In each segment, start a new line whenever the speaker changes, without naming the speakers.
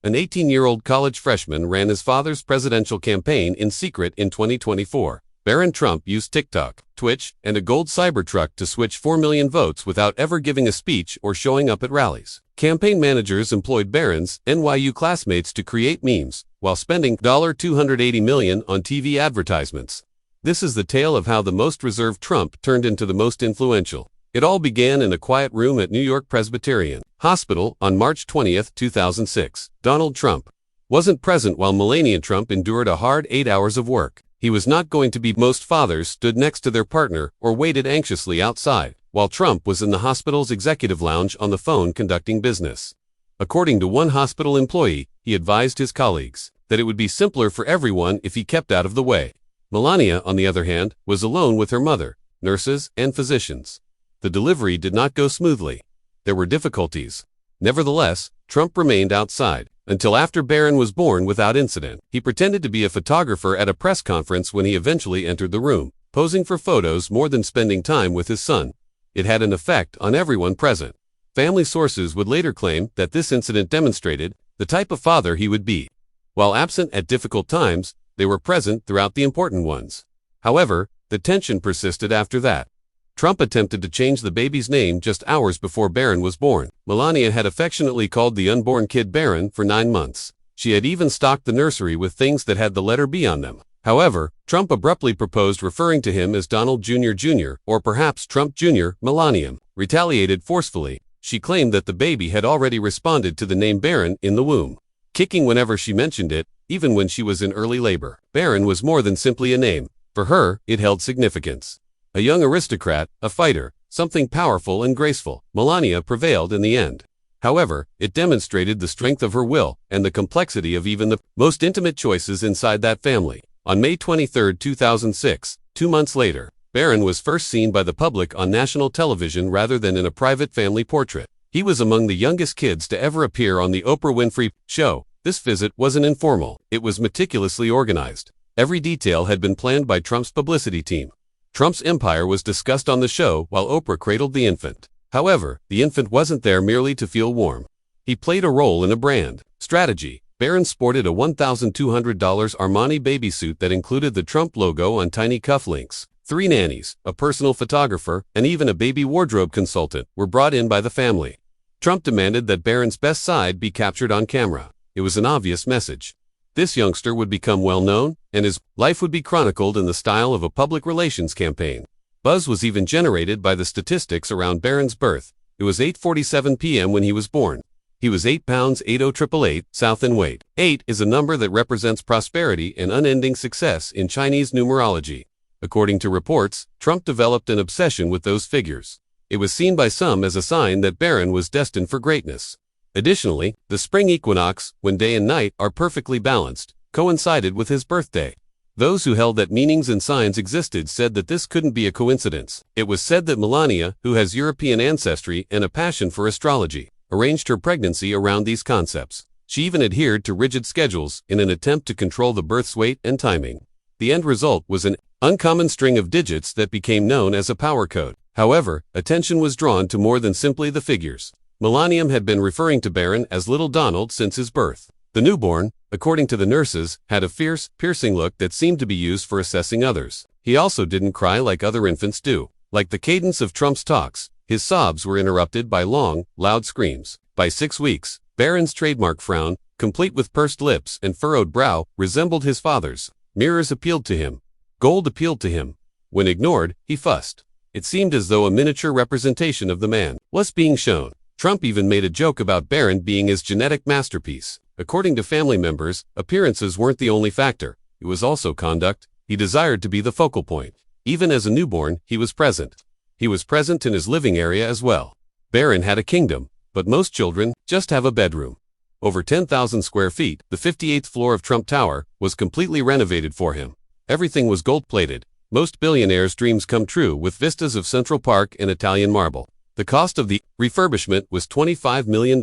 An 18-year-old college freshman ran his father's presidential campaign in secret in 2024. Barron Trump used TikTok, Twitch, and a gold Cybertruck to switch 4 million votes without ever giving a speech or showing up at rallies. Campaign managers employed Barron's NYU classmates to create memes, while spending $280 million on TV advertisements. This is the tale of how the most reserved Trump turned into the most influential. It all began in a quiet room at NewYork-Presbyterian Hospital on March 20, 2006. Donald Trump wasn't present while Melania Trump endured a hard 8 hours of work. He was not going to be. Most fathers stood next to their partner or waited anxiously outside, while Trump was in the hospital's executive lounge on the phone conducting business. According to one hospital employee, he advised his colleagues that it would be simpler for everyone if he kept out of the way. Melania, on the other hand, was alone with her mother, nurses, and physicians. The delivery did not go smoothly. There were difficulties. Nevertheless, Trump remained outside until after Barron was born without incident. He pretended to be a photographer at a press conference when he eventually entered the room, posing for photos more than spending time with his son. It had an effect on everyone present. Family sources would later claim that this incident demonstrated the type of father he would be. While absent at difficult times, they were present throughout the important ones. However, the tension persisted after that. Trump attempted to change the baby's name just hours before Barron was born. Melania had affectionately called the unborn kid Barron for 9 months. She had even stocked the nursery with things that had the letter B on them. However, Trump abruptly proposed referring to him as Donald Jr. Jr. or perhaps Trump Jr. Melania retaliated forcefully. She claimed that the baby had already responded to the name Barron in the womb, kicking whenever she mentioned it, even when she was in early labor. Barron was more than simply a name. For her, it held significance. A young aristocrat, a fighter, something powerful and graceful. Melania prevailed in the end. However, it demonstrated the strength of her will and the complexity of even the most intimate choices inside that family. On May 23, 2006, 2 months later, Barron was first seen by the public on national television rather than in a private family portrait. He was among the youngest kids to ever appear on the Oprah Winfrey Show. This visit wasn't informal. It was meticulously organized. Every detail had been planned by Trump's publicity team. Trump's empire was discussed on the show while Oprah cradled the infant. However, the infant wasn't there merely to feel warm. He played a role in a brand strategy. Barron sported a $1,200 Armani baby suit that included the Trump logo on tiny cufflinks. 3 nannies, a personal photographer, and even a baby wardrobe consultant were brought in by the family. Trump demanded that Barron's best side be captured on camera. It was an obvious message. This youngster would become well-known, and his life would be chronicled in the style of a public relations campaign. Buzz was even generated by the statistics around Barron's birth. It was 8:47 p.m. when he was born. He was 8 pounds 808 south in weight. 8 is a number that represents prosperity and unending success in Chinese numerology. According to reports, Trump developed an obsession with those figures. It was seen by some as a sign that Barron was destined for greatness. Additionally, the spring equinox, when day and night are perfectly balanced, coincided with his birthday. Those who held that meanings and signs existed said that this couldn't be a coincidence. It was said that Melania, who has European ancestry and a passion for astrology, arranged her pregnancy around these concepts. She even adhered to rigid schedules in an attempt to control the birth's weight and timing. The end result was an uncommon string of digits that became known as a power code. However, attention was drawn to more than simply the figures. Melania had been referring to Barron as Little Donald since his birth. The newborn, according to the nurses, had a fierce, piercing look that seemed to be used for assessing others. He also didn't cry like other infants do. Like the cadence of Trump's talks, his sobs were interrupted by long, loud screams. By 6 weeks, Barron's trademark frown, complete with pursed lips and furrowed brow, resembled his father's. Mirrors appealed to him. Gold appealed to him. When ignored, he fussed. It seemed as though a miniature representation of the man was being shown. Trump even made a joke about Barron being his genetic masterpiece. According to family members, appearances weren't the only factor. It was also conduct. He desired to be the focal point. Even as a newborn, he was present. He was present in his living area as well. Barron had a kingdom, but most children just have a bedroom. Over 10,000 square feet, the 58th floor of Trump Tower was completely renovated for him. Everything was gold-plated. Most billionaires' dreams come true with vistas of Central Park and Italian marble. The cost of the refurbishment was $25 million.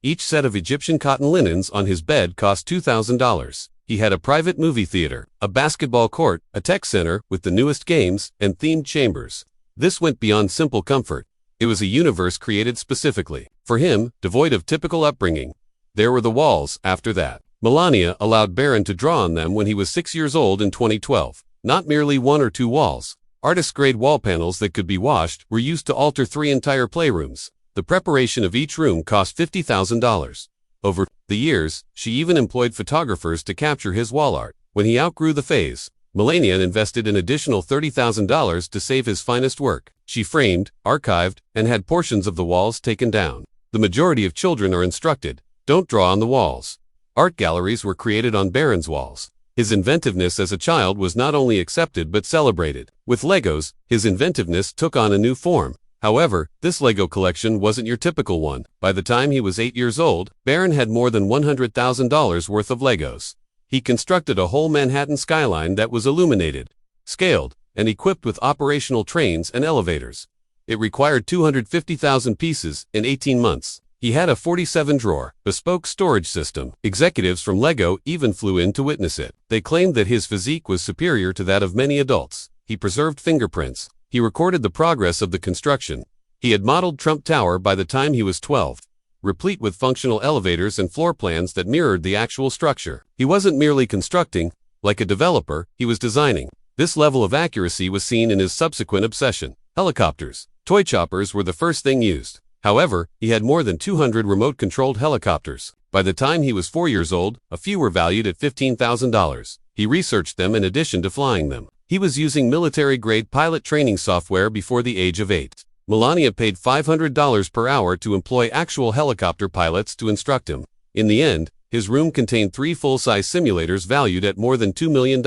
Each set of Egyptian cotton linens on his bed cost $2,000. He had a private movie theater, a basketball court, a tech center with the newest games, and themed chambers. This went beyond simple comfort. It was a universe created specifically for him, devoid of typical upbringing. There were the walls after that. Melania allowed Barron to draw on them when he was 6 years old in 2012. Not merely one or two walls. Artist-grade wall panels that could be washed were used to alter 3 entire playrooms. The preparation of each room cost $50,000. Over the years, she even employed photographers to capture his wall art. When he outgrew the phase, Melania invested an additional $30,000 to save his finest work. She framed, archived, and had portions of the walls taken down. The majority of children are instructed, don't draw on the walls. Art galleries were created on Barron's walls. His inventiveness as a child was not only accepted but celebrated. With Legos, his inventiveness took on a new form. However, this Lego collection wasn't your typical one. By the time he was 8 years old, Barron had more than $100,000 worth of Legos. He constructed a whole Manhattan skyline that was illuminated, scaled, and equipped with operational trains and elevators. It required 250,000 pieces in 18 months. He had a 47-drawer, bespoke storage system. Executives from Lego even flew in to witness it. They claimed that his physique was superior to that of many adults. He preserved fingerprints. He recorded the progress of the construction. He had modeled Trump Tower by the time he was 12, replete with functional elevators and floor plans that mirrored the actual structure. He wasn't merely constructing, like a developer, he was designing. This level of accuracy was seen in his subsequent obsession. Helicopters. Toy choppers were the first thing used. However, he had more than 200 remote-controlled helicopters. By the time he was 4 years old, a few were valued at $15,000. He researched them in addition to flying them. He was using military-grade pilot training software before the age of 8. Melania paid $500 per hour to employ actual helicopter pilots to instruct him. In the end, his room contained 3 full-size simulators valued at more than $2 million.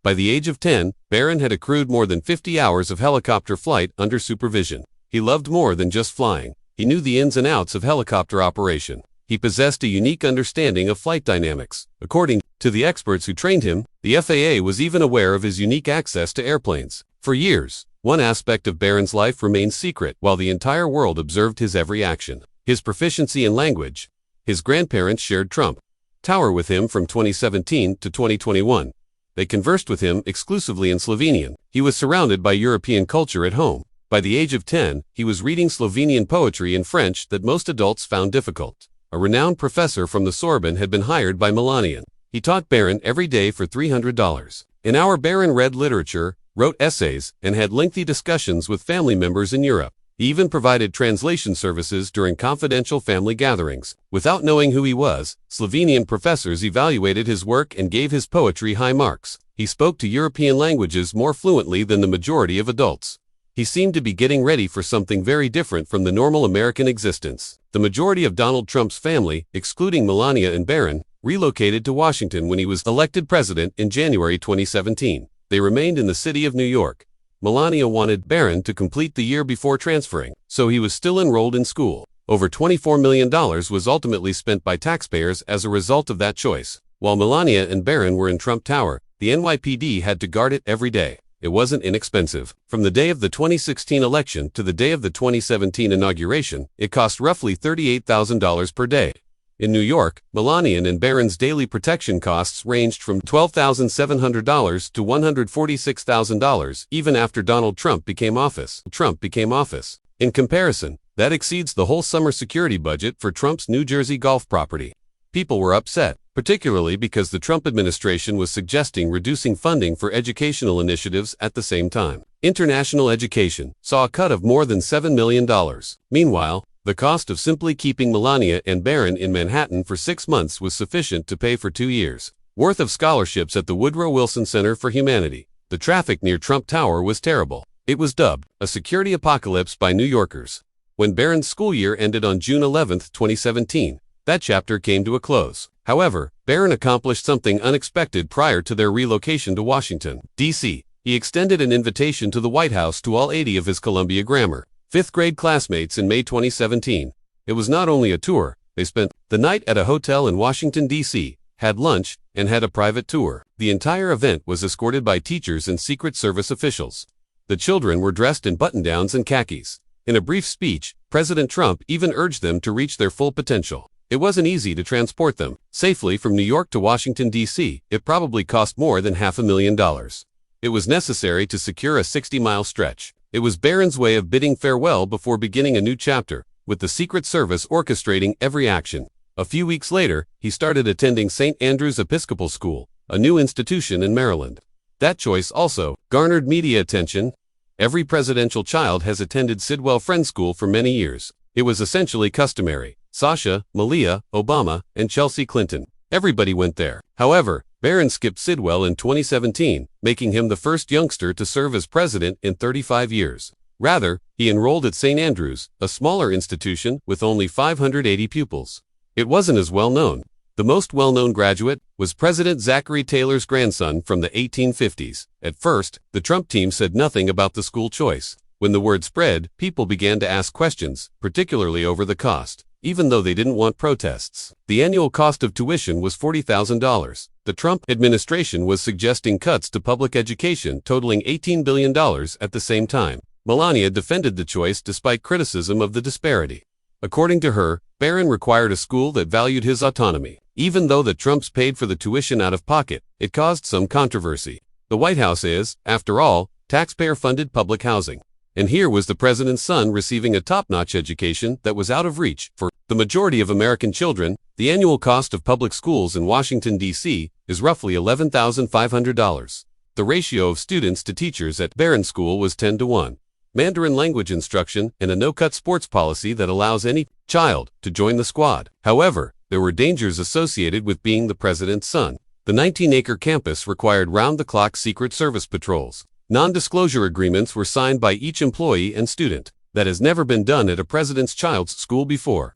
By the age of 10, Barron had accrued more than 50 hours of helicopter flight under supervision. He loved more than just flying. He knew the ins and outs of helicopter operation. He possessed a unique understanding of flight dynamics. According to the experts who trained him, the FAA was even aware of his unique access to airplanes. For years, one aspect of Barron's life remained secret, while the entire world observed his every action. His proficiency in language. His grandparents shared Trump Tower with him from 2017 to 2021. They conversed with him exclusively in Slovenian. He was surrounded by European culture at home. By the age of 10, he was reading Slovenian poetry in French that most adults found difficult. A renowned professor from the Sorbonne had been hired by Melania. He taught Barron every day for $300 an hour. Barron read literature, wrote essays, and had lengthy discussions with family members in Europe. He even provided translation services during confidential family gatherings. Without knowing who he was, Slovenian professors evaluated his work and gave his poetry high marks. He spoke to European languages more fluently than the majority of adults. He seemed to be getting ready for something very different from the normal American existence. The majority of Donald Trump's family, excluding Melania and Barron, relocated to Washington when he was elected president in January 2017. They remained in the city of New York. Melania wanted Barron to complete the year before transferring, so he was still enrolled in school. Over $24 million was ultimately spent by taxpayers as a result of that choice. While Melania and Barron were in Trump Tower, the NYPD had to guard it every day. It wasn't inexpensive. From the day of the 2016 election to the day of the 2017 inauguration, it cost roughly $38,000 per day. In New York, Melania and Barron's daily protection costs ranged from $12,700 to $146,000 even after Donald Trump became office. In comparison, that exceeds the whole summer security budget for Trump's New Jersey golf property. People were upset, particularly because the Trump administration was suggesting reducing funding for educational initiatives at the same time. International education saw a cut of more than $7 million. Meanwhile, the cost of simply keeping Melania and Barron in Manhattan for 6 months was sufficient to pay for 2 years' worth of scholarships at the Woodrow Wilson Center for Humanity. The traffic near Trump Tower was terrible. It was dubbed a security apocalypse by New Yorkers. When Barron's school year ended on June 11, 2017, that chapter came to a close. However, Barron accomplished something unexpected prior to their relocation to Washington, D.C. He extended an invitation to the White House to all 80 of his Columbia Grammar 5th grade classmates in May 2017. It was not only a tour, they spent the night at a hotel in Washington, D.C., had lunch, and had a private tour. The entire event was escorted by teachers and Secret Service officials. The children were dressed in button-downs and khakis. In a brief speech, President Trump even urged them to reach their full potential. It wasn't easy to transport them safely from New York to Washington, D.C. It probably cost more than $500,000. It was necessary to secure a 60-mile stretch. It was Barron's way of bidding farewell before beginning a new chapter, with the Secret Service orchestrating every action. A few weeks later, he started attending St. Andrew's Episcopal School, a new institution in Maryland. That choice also garnered media attention. Every presidential child has attended Sidwell Friends School for many years. It was essentially customary. Sasha, Malia, Obama, and Chelsea Clinton. Everybody went there. However, Barron skipped Sidwell in 2017, making him the first youngster to serve as president in 35 years. Rather, he enrolled at St. Andrew's, a smaller institution with only 580 pupils. It wasn't as well known. The most well-known graduate was President Zachary Taylor's grandson from the 1850s. At first, the Trump team said nothing about the school choice. When the word spread, people began to ask questions, particularly over the cost, even though they didn't want protests. The annual cost of tuition was $40,000. The Trump administration was suggesting cuts to public education totaling $18 billion at the same time. Melania defended the choice despite criticism of the disparity. According to her, Barron required a school that valued his autonomy. Even though the Trumps paid for the tuition out of pocket, it caused some controversy. The White House is, after all, taxpayer-funded public housing. And here was the president's son receiving a top-notch education that was out of reach for the majority of American children. The annual cost of public schools in Washington, D.C. is roughly $11,500. The ratio of students to teachers at Barron School was 10-1. Mandarin language instruction, and a no-cut sports policy that allows any child to join the squad. However, there were dangers associated with being the president's son. The 19-acre campus required round-the-clock Secret Service patrols. Non-disclosure agreements were signed by each employee and student. That has never been done at a president's child's school before.